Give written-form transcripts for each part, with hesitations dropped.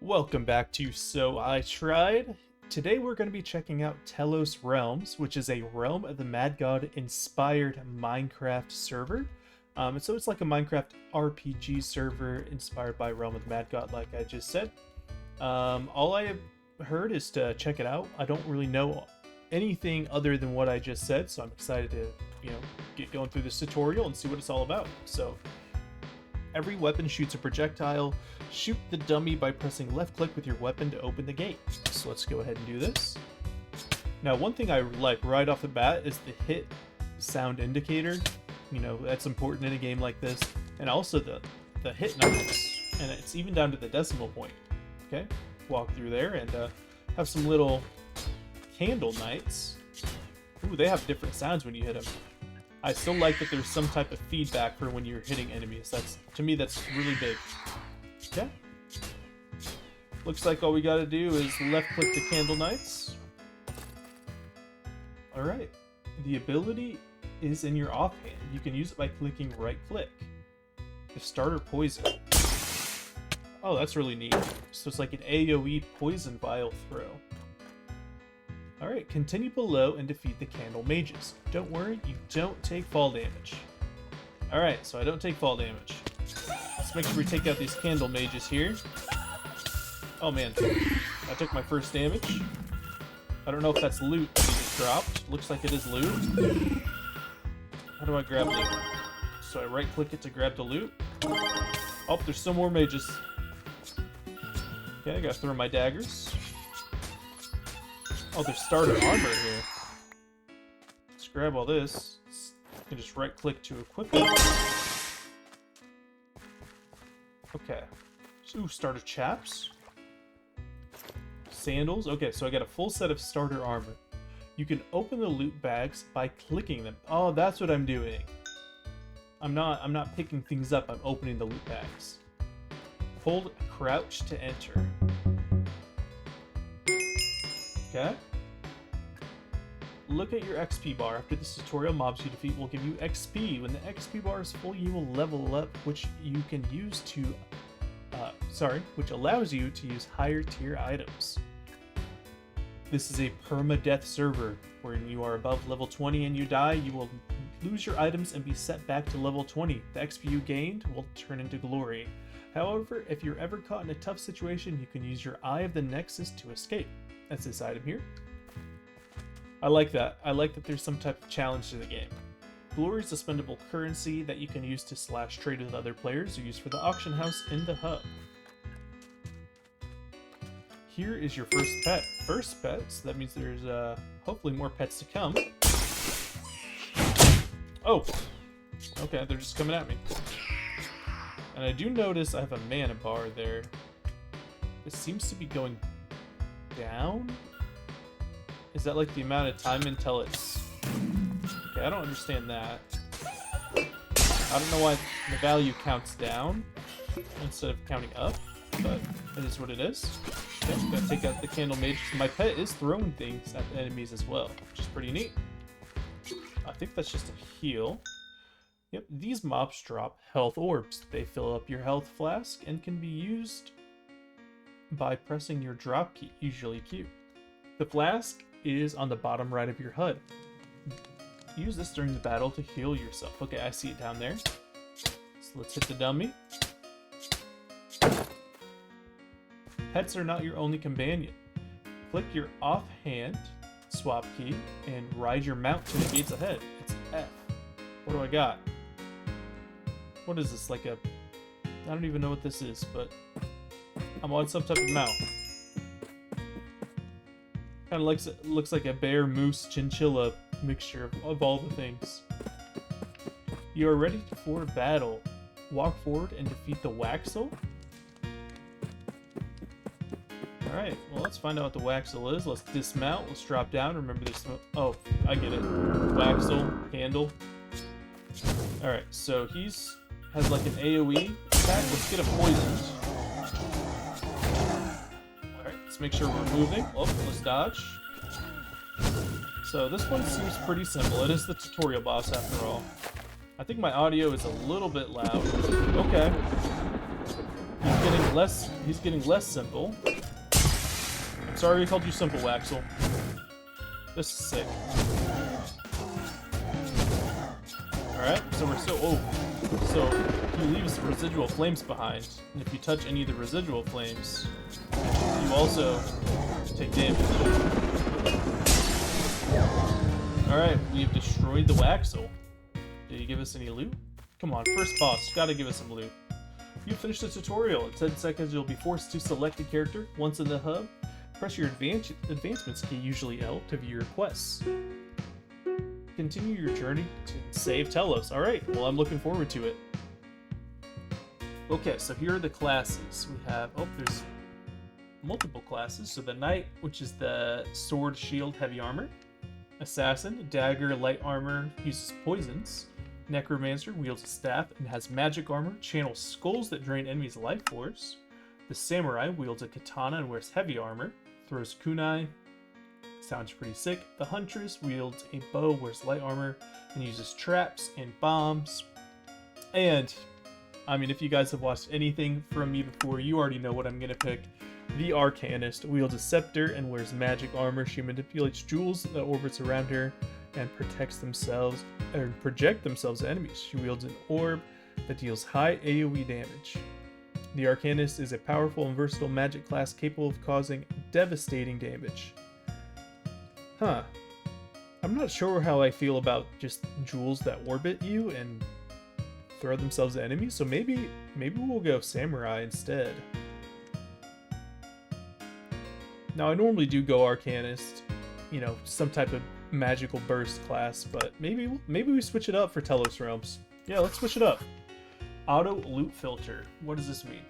Welcome back to So I Tried. Today we're going to be checking out Telos Realms, which is a Realm of the Mad God inspired Minecraft server. So it's like a Minecraft RPG server inspired by Realm of the Mad God, like I just said. All I have heard is to check it out. I don't really know anything other than what I just said, so I'm excited to, get going through this tutorial and see what it's all about. So every weapon shoots a projectile. Shoot the dummy by pressing left click with your weapon to open the gate. So let's go ahead and do this. Now, one thing I like right off the bat is the hit sound indicator. That's important in a game like this. And also the hit numbers. And it's even down to the decimal point. Okay, walk through there and have some little candle knights. Ooh, they have different sounds when you hit them. I still like that there's some type of feedback for when you're hitting enemies. To me, that's really big. Okay. Looks like all we gotta do is left click the candle knights. Alright. The ability is in your offhand. You can use it by clicking right click. The starter poison. Oh, that's really neat. So it's like an AoE poison vial throw. Alright, continue below and defeat the candle mages. Don't worry, you don't take fall damage. Alright, so I don't take fall damage. Let's make sure we take out these candle mages here. Oh man, I took my first damage. I don't know if that's loot that he just dropped. Looks like it is loot. How do I grab loot? So I right click it to grab the loot. Oh, there's some more mages. Okay, I gotta throw my daggers. Oh, there's starter armor here. Let's grab all this. I can just right click to equip it. Okay. Ooh, starter chaps. Sandals. Okay, so I got a full set of starter armor. You can open the loot bags by clicking them. Oh, that's what I'm doing. I'm not picking things up, I'm opening the loot bags. Hold crouch to enter. Okay. Look at your XP bar. After this tutorial, mobs you defeat will give you XP. When the XP bar is full, you will level up, which you can use to, which allows you to use higher tier items. This is a permadeath server. When you are above level 20 and you die, you will lose your items and be set back to level 20. The XP you gained will turn into glory. However, if you're ever caught in a tough situation, you can use your Eye of the Nexus to escape. That's this item here. I like that. I like that there's some type of challenge to the game. Glory is a spendable currency that you can use to slash trade with other players or use for the auction house in the hub. Here is your first pet. First pet, so that means there's hopefully more pets to come. Oh! Okay, they're just coming at me. And I do notice I have a mana bar there. It seems to be going down? Is that like the amount of time until it's... Okay, I don't understand that. I don't know why the value counts down instead of counting up, but it is what it is. Okay, I'm gonna take out the candle mage. My pet is throwing things at the enemies as well, which is pretty neat. I think that's just a heal. Yep, these mobs drop health orbs. They fill up your health flask and can be used by pressing your drop key, usually Q. The flask is on the bottom right of your HUD. Use this during the battle to heal yourself. Okay, I see it down there. So let's hit the dummy. Pets are not your only companion. Click your offhand swap key and ride your mount to the gates ahead. It's F. What do I got? What is this, like a... I don't even know what this is, but I'm on some type of mount. Kind of looks like a bear, moose, chinchilla mixture of all the things. You are ready for battle. Walk forward and defeat the Waxel. Alright, well let's find out what the Waxel is. Let's dismount, let's drop down. Remember this... Oh, I get it. Waxel, handle. Alright, so has like an AoE attack. Let's get him poisoned. Alright, let's make sure we're moving. Oh, let's dodge. So this one seems pretty simple. It is the tutorial boss after all. I think my audio is a little bit loud. Okay. He's getting less simple. I'm sorry we called you simple, Waxel. This is sick. Alright, so we're still... Oh. So, he leaves residual flames behind. And if you touch any of the residual flames, you also take damage. Alright, we have destroyed the Waxel. Did he give us any loot? Come on, first boss, gotta give us some loot. You finished the tutorial. In 10 seconds, you'll be forced to select a character. Once in the hub, press your advancements key, usually L, to view your quests. Continue your journey to save Telos. Alright, well, I'm looking forward to it. Okay, so here are the classes. We have... Oh, there's multiple classes. So the Knight, which is the sword, shield, heavy armor. Assassin, dagger, light armor, uses poisons. Necromancer wields a staff and has magic armor, channels skulls that drain enemies' life force. The Samurai wields a katana and wears heavy armor, throws kunai. Sounds pretty sick. The Huntress wields a bow, wears light armor, and uses traps and bombs. And, I mean, if you guys have watched anything from me before, you already know what I'm gonna pick. The Arcanist wields a scepter and wears magic armor. She manipulates jewels that orbits around her and project themselves at enemies. She wields an orb that deals high AoE damage. The Arcanist is a powerful and versatile magic class capable of causing devastating damage. Huh. I'm not sure how I feel about just jewels that orbit you and throw themselves at enemies, so maybe we'll go Samurai instead. Now, I normally do go Arcanist, you know, some type of magical burst class, but maybe we switch it up for Telos Realms. Yeah, let's switch it up. Auto loot filter. What does this mean?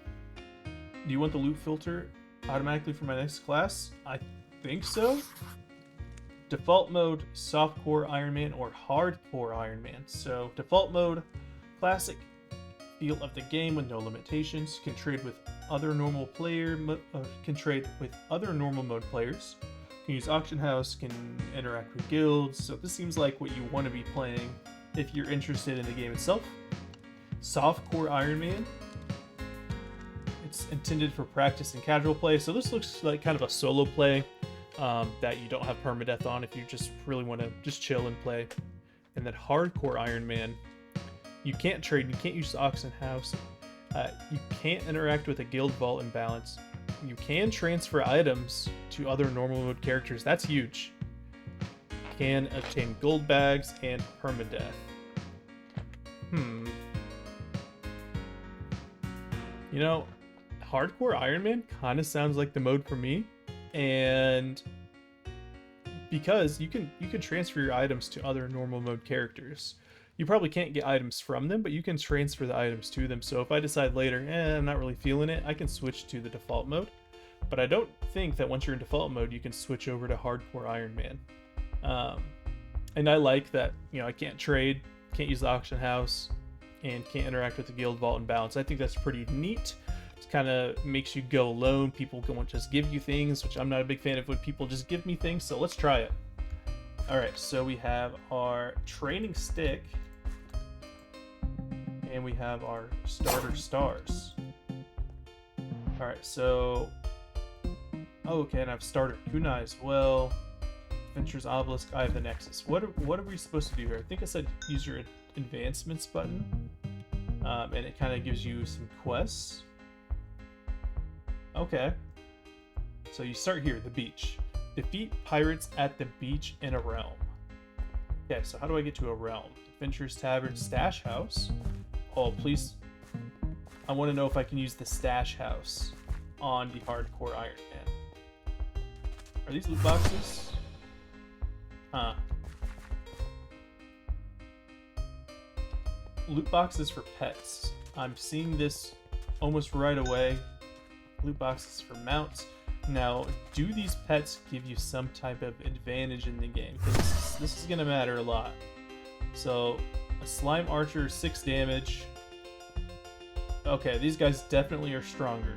Do you want the loot filter automatically for my next class? I think so. Default mode, softcore Iron Man or hardcore Iron Man. So default mode, classic feel of the game with no limitations. Can trade with other normal mode players. Can use auction house. Can interact with guilds. So this seems like what you want to be playing if you're interested in the game itself. Softcore Iron Man. It's intended for practice and casual play. So this looks like kind of a solo play that you don't have permadeath on if you just really want to just chill and play. And then hardcore Iron Man. You can't trade. You can't use the auction house. You can't interact with a guild vault imbalance. You can transfer items to other normal mode characters. That's huge. Can obtain gold bags and permadeath. You know, hardcore Iron Man kind of sounds like the mode for me, and because you can transfer your items to other normal mode characters. You probably can't get items from them, but you can transfer the items to them. So if I decide later, I'm not really feeling it, I can switch to the default mode. But I don't think that once you're in default mode, you can switch over to hardcore Iron Man. And I like that, you know, I can't trade, can't use the auction house, and can't interact with the guild vault and balance. I think that's pretty neat. It kind of makes you go alone. People won't just give you things, which I'm not a big fan of when people just give me things. So let's try it. All right, so we have our training stick, and we have our starter stars. All right, so okay, and I've starter kunai as well. Adventure's obelisk. I have the nexus. What are we supposed to do here? I think I said use your advancements button, and it kind of gives you some quests. Okay, so you start here, the beach. Defeat pirates at the beach in a realm. Okay, so how do I get to a realm? Adventurer's Tavern, Stash House. Oh, please. I want to know if I can use the Stash House on the hardcore Iron Man. Are these loot boxes? Huh. Loot boxes for pets. I'm seeing this almost right away. Loot boxes for mounts. Now, do these pets give you some type of advantage in the game? Because this is going to matter a lot. So, a slime archer, 6 damage. Okay, these guys definitely are stronger.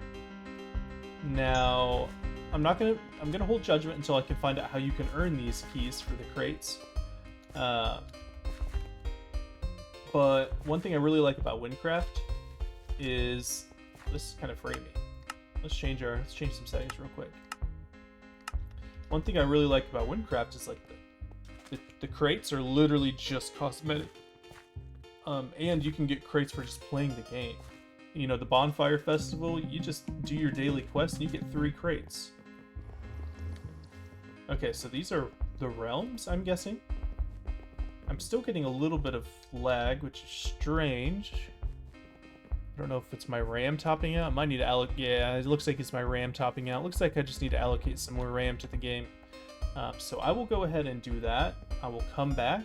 Now, I'm gonna hold judgment until I can find out how you can earn these keys for the crates. But one thing I really like about Minecraft is this is kind of framey. Let's change some settings real quick. One thing I really like about Minecraft is like the crates are literally just cosmetic. And you can get crates for just playing the game. You know, the bonfire festival, you just do your daily quest and you get 3 crates. Okay, so these are the realms, I'm guessing. I'm still getting a little bit of lag, which is strange. I don't know if it's my RAM topping out. I might need to allocate. Yeah, it looks like it's my RAM topping out. Looks like I just need to allocate some more RAM to the game. So I will go ahead and do that. I will come back,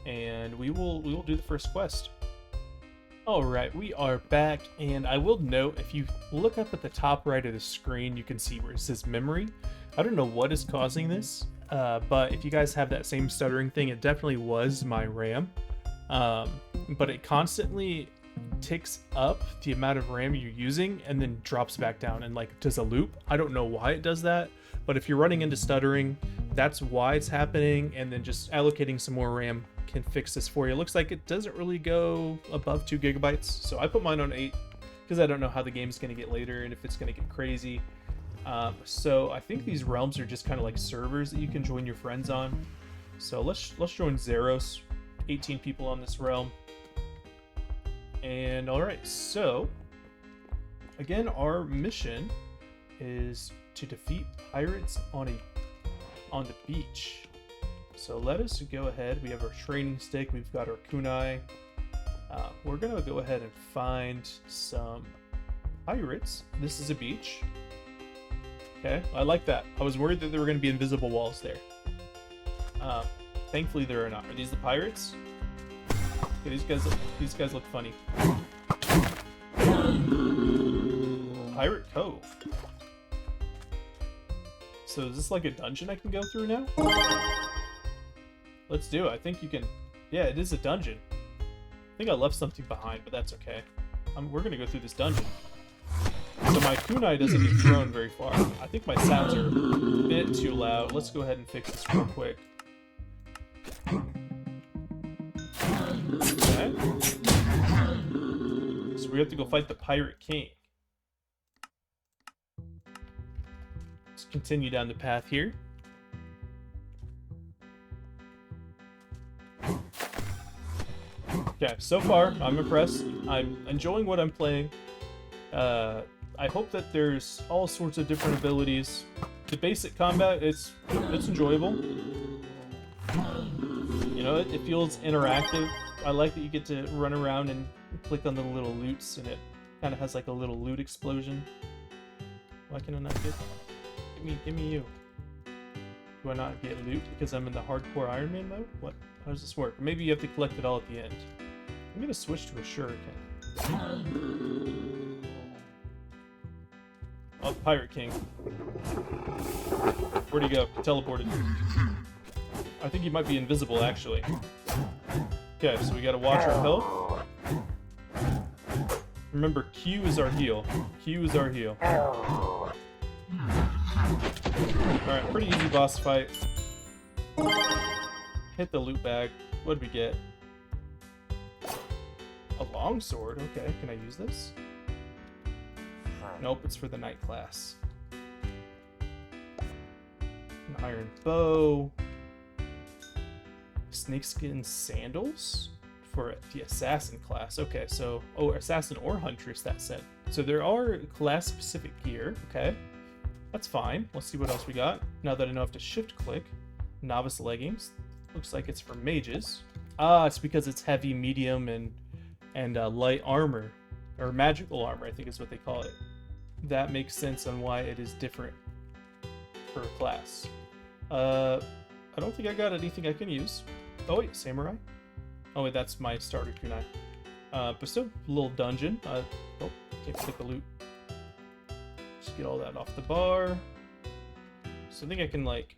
and we will do the first quest. All right, we are back, and I will note if you look up at the top right of the screen, you can see where it says memory. I don't know what is causing this, but if you guys have that same stuttering thing, it definitely was my RAM. But it constantly ticks up the amount of RAM you're using and then drops back down and like does a loop. I don't know why it does that, but if you're running into stuttering, that's why it's happening, and then just allocating some more RAM can fix this for you. It looks like it doesn't really go above 2 gigabytes, so I put mine on 8 because I don't know how the game's going to get later and if it's going to get crazy. So I think these realms are just kind of like servers that you can join your friends on. So let's join Zeros, 18 people on this realm. And alright, so again, our mission is to defeat pirates on the beach. So let us go ahead. We have our training stick, we've got our kunai. We're gonna go ahead and find some pirates. This is a beach. Okay, I like that. I was worried that there were gonna be invisible walls there. Thankfully there are not. Are these the pirates? Okay, these guys look funny. Pirate Cove. So is this like a dungeon I can go through now? Let's do it. I think you can... Yeah, it is a dungeon. I think I left something behind, but that's okay. We're gonna go through this dungeon. So my kunai doesn't get thrown very far. I think my sounds are a bit too loud. Let's go ahead and fix this real quick. Okay. So we have to go fight the Pirate King. Let's continue down the path here. Okay, so far I'm impressed. I'm enjoying what I'm playing. I hope that there's all sorts of different abilities. The basic combat, it's enjoyable. You know, it feels interactive. I like that you get to run around and click on the little loots, and it kind of has like a little loot explosion. Why can I not get? Give me you. Do I not get loot because I'm in the hardcore Iron Man mode? What? How does this work? Maybe you have to collect it all at the end. I'm gonna switch to a shuriken. Oh, Pirate King. Where'd he go? He teleported. I think he might be invisible, actually. Okay, so we gotta watch our health. Remember, Q is our heal. Q is our heal. Alright, pretty easy boss fight. Hit the loot bag. What'd we get? A longsword? Okay, can I use this? Nope, it's for the knight class. An iron bow. Snakeskin sandals for the assassin class. Okay, so assassin or huntress, that said. So there are class specific gear. Okay, that's fine. Let's see what else we got. Now that I know I have to shift click. Novice leggings. Looks like it's for mages. Ah, it's because it's heavy, medium, and light armor, or magical armor, I think is what they call it. That makes sense on why it is different per class. I don't think I got anything I can use. Oh wait, samurai. Oh wait, that's my starter kunai. But still, a little dungeon. Oh, can't click the loot. Just get all that off the bar. So I think I can like...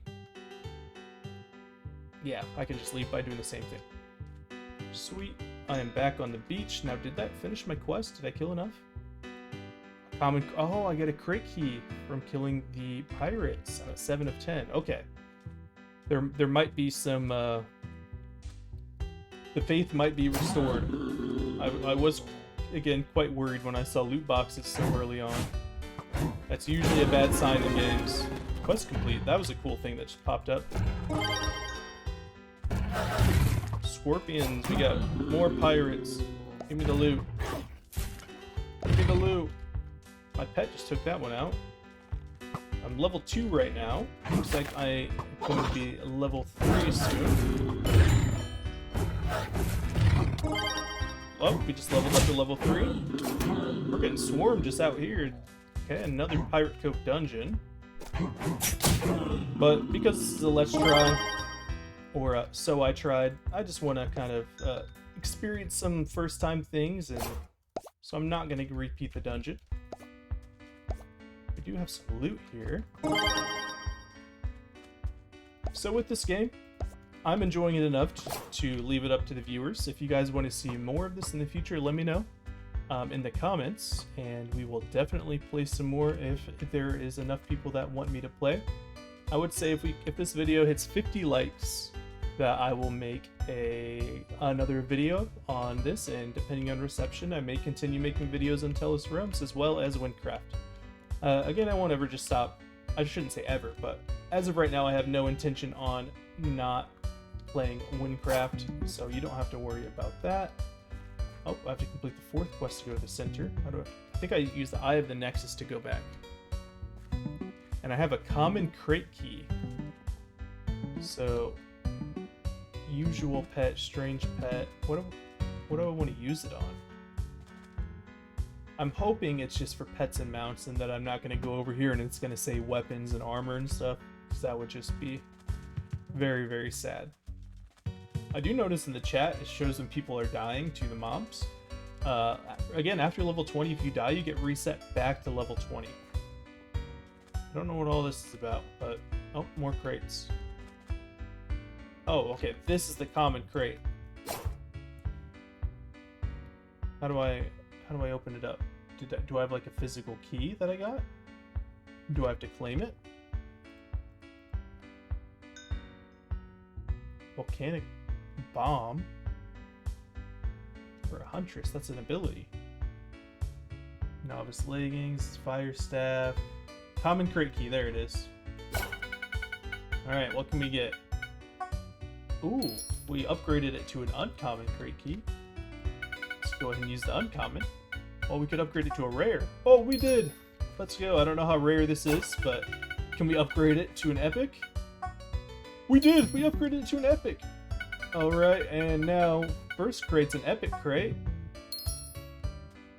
Yeah, I can just leave by doing the same thing. Sweet. I am back on the beach. Now, did that finish my quest? Did I kill enough? Oh, I get a crate key from killing the pirates on a 7 of 10. Okay. There might be some... The faith might be restored. I was again, quite worried when I saw loot boxes so early on. That's usually a bad sign in games. Quest complete. That was a cool thing that just popped up. Scorpions. We got more pirates. Give me the loot. Give me the loot. My pet just took that one out. I'm level 2 right now. Looks like I am going to be level 3 soon. Oh, we just leveled up to level 3. We're getting swarmed just out here. Okay, another Pirate Cove dungeon. But because this is a let's try, or so I tried, I just want to kind of experience some first time things, and so I'm not going to repeat the dungeon. We do have some loot here. So with this game, I'm enjoying it enough to leave it up to the viewers. If you guys want to see more of this in the future, let me know in the comments, and we will definitely play some more if there is enough people that want me to play. I would say if this video hits 50 likes, that I will make another video on this, and depending on reception, I may continue making videos on Telos Realms as well as Minecraft. Again, I won't ever just stop. I shouldn't say ever, but as of right now, I have no intention on not playing Minecraft, so you don't have to worry about that. Oh, I have to complete the 4th quest to go to the center. How do I think I use the Eye of the Nexus to go back. And I have a common crate key. So, usual pet, strange pet. What do I want to use it on? I'm hoping it's just for pets and mounts, and that I'm not going to go over here and it's going to say weapons and armor and stuff, because that would just be very, very sad. I do notice in the chat it shows when people are dying to the mobs. Again, after level 20, if you die, you get reset back to level 20. I don't know what all this is about, but oh, more crates. Oh, okay, this is the common crate. How do I open it up? Do I have like a physical key that I got? Do I have to claim it? Volcanic bomb for a huntress. That's an ability. Novice leggings, fire staff, common crate key. There it is. All right, what can we get? Ooh, we upgraded it to an uncommon crate key. Let's go ahead and use the uncommon. Oh, we could upgrade it to a rare. Oh, we did. Let's go. I don't know how rare this is, but can we upgrade it to an epic? We did. We upgraded it to an epic. All right, and now first crate's an epic crate.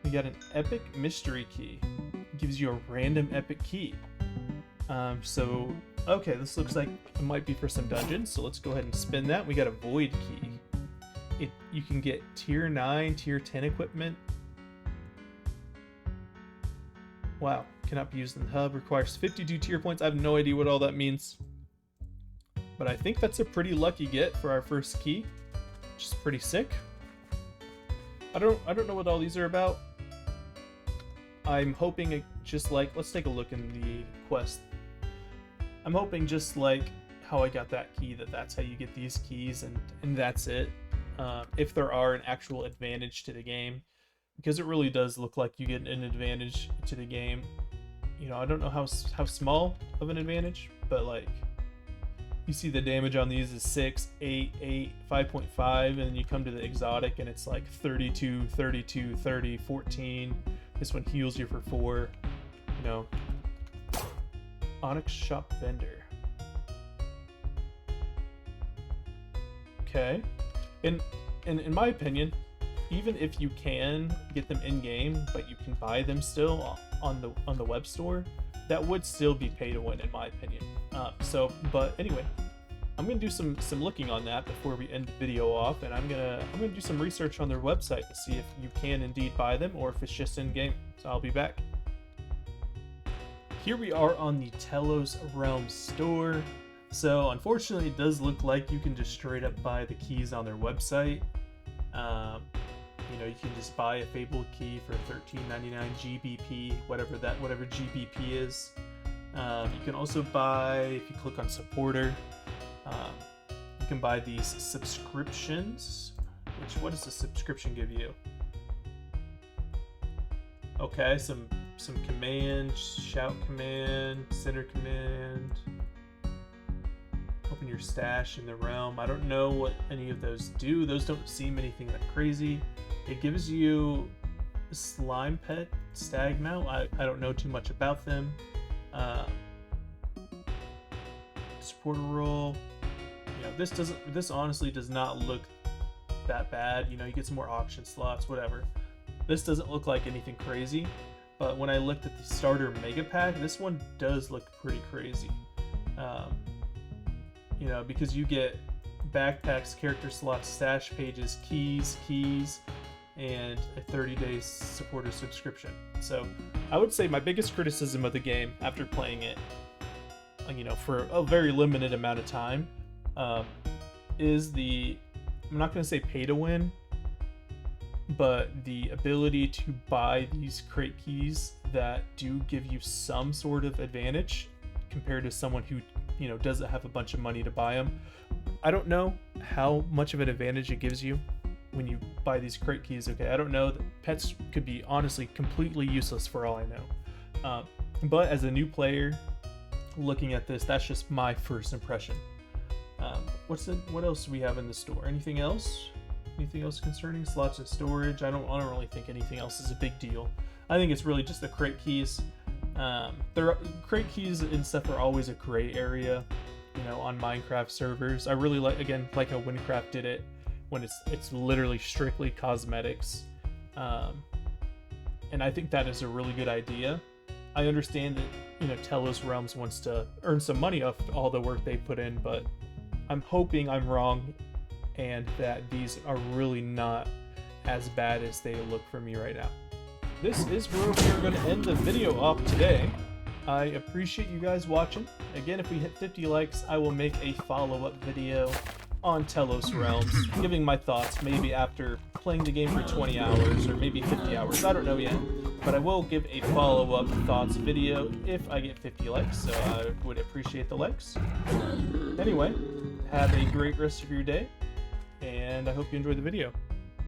We got an epic mystery key. It gives you a random epic key. So okay, this looks like it might be for some dungeons. So let's go ahead and spin that. We got a void key. You can get tier 9, tier 10 equipment. Wow, cannot be used in the hub. Requires 52 tier points. I have no idea what all that means. But I think that's a pretty lucky get for our first key, which is pretty sick. I don't know what all these are about. I'm hoping it just like, let's take a look in the quest. I'm hoping just like how I got that key, that's how you get these keys, and that's it. If there are an actual advantage to the game, because it really does look like you get an advantage to the game. You know, I don't know how small of an advantage, but like, you see the damage on these is 6, 8, 8, 5.5, and then you come to the exotic and it's like 32, 32, 30, 14. This one heals you for 4. You know, Onyx Shop Vendor. Okay, in my opinion, even if you can get them in game, but you can buy them still on the web store, that would still be pay to win in my opinion. But anyway, I'm gonna do some looking on that before we end the video off, and I'm gonna do some research on their website to see if you can indeed buy them or if it's just in game. So I'll be back. Here we are on the Telos Realms store. So unfortunately, it does look like you can just straight up buy the keys on their website. You know, you can just buy a Fable key for $13.99 GBP, whatever GBP is. You can also buy, if you click on supporter, you can buy these subscriptions. What does the subscription give you? Okay, some command, shout command, center command. Open your stash in the realm. I don't know what any of those do. Those don't seem anything that crazy. It gives you slime pet, stag mount. I don't know too much about them. Supporter role. You know, this honestly does not look that bad. You know, you get some more auction slots, whatever. This doesn't look like anything crazy, but when I looked at the starter mega pack, this one does look pretty crazy. You know, because you get backpacks, character slots, stash pages, keys, and a 30-day supporter subscription. So I would say my biggest criticism of the game after playing it, you know, for a very limited amount of time, is the, I'm not going to say pay to win, but the ability to buy these crate keys that do give you some sort of advantage compared to someone who, you know, doesn't have a bunch of money to buy them. I don't know how much of an advantage it gives you when you buy these crate keys. Okay, I don't know. Pets could be honestly completely useless for all I know. But as a new player looking at this, that's just my first impression. What else do we have in the store? Anything else? Anything else concerning slots and storage? I don't really think anything else is a big deal. I think it's really just the crate keys. Crate keys and stuff are always a gray area, you know, on Minecraft servers. I really like how Minecraft did it when it's literally strictly cosmetics, and I think that is a really good idea. I understand that, you know, Telos Realms wants to earn some money off all the work they put in, but I'm hoping I'm wrong and that these are really not as bad as they look for me right now. This is where we are going to end the video off today. I appreciate you guys watching. Again, if we hit 50 likes, I will make a follow-up video on Telos Realms, giving my thoughts maybe after playing the game for 20 hours or maybe 50 hours. I don't know yet, but I will give a follow-up thoughts video if I get 50 likes, so I would appreciate the likes. Anyway, have a great rest of your day, and I hope you enjoyed the video.